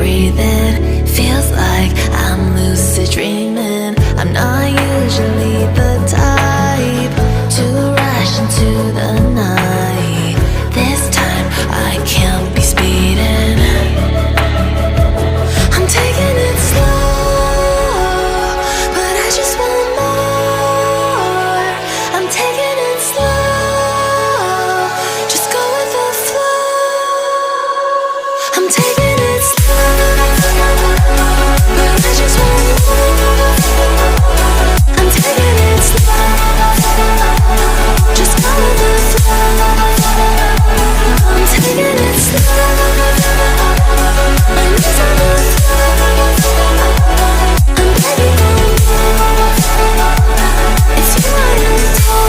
breathing. Feels like I'm lucid dreaming. I'm not usually the type to rush into the night. This time I can't be speeding. I'm taking it slow, but I just want more. I'm taking it slow, just go with the flow. I'm taking it slow, but I just want more. I'm taking it slow, just go with the flow. I'm taking it slow, I'm losing the flow. I'm begging for more. It's you I adore.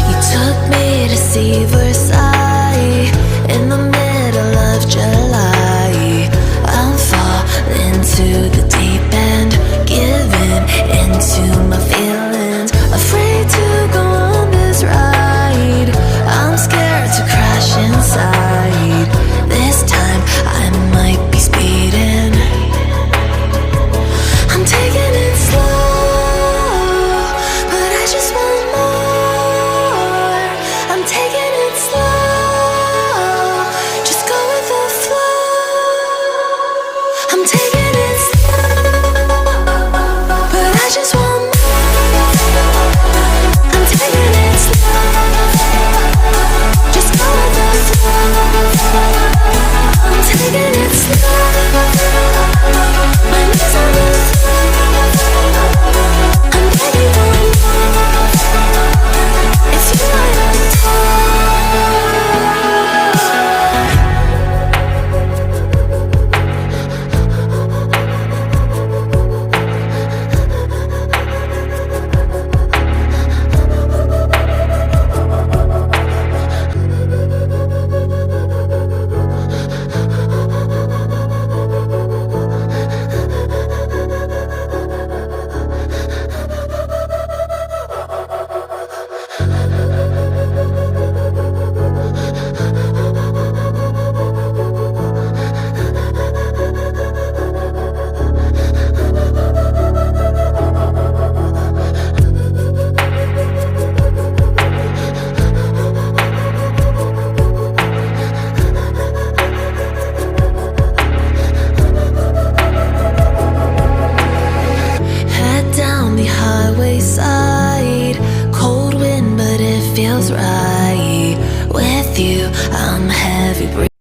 You took me to see Versailles in the middle of July. I'm falling to the deep end, giving into my feelings, afraid to go on this ride. I'm scared to crash inside. This time I might be speeding. I'm taking it slow, but I just want more. I'm taking it slow, just go with the flow. I'm taking it slow, but I just want more. I'm taking it slow, just go with the flow. I'm taking it slow, I'm losing the flow. I'm begging for more. It's you I side. Cold wind, but it feels right. With you, I'm heavy breathing.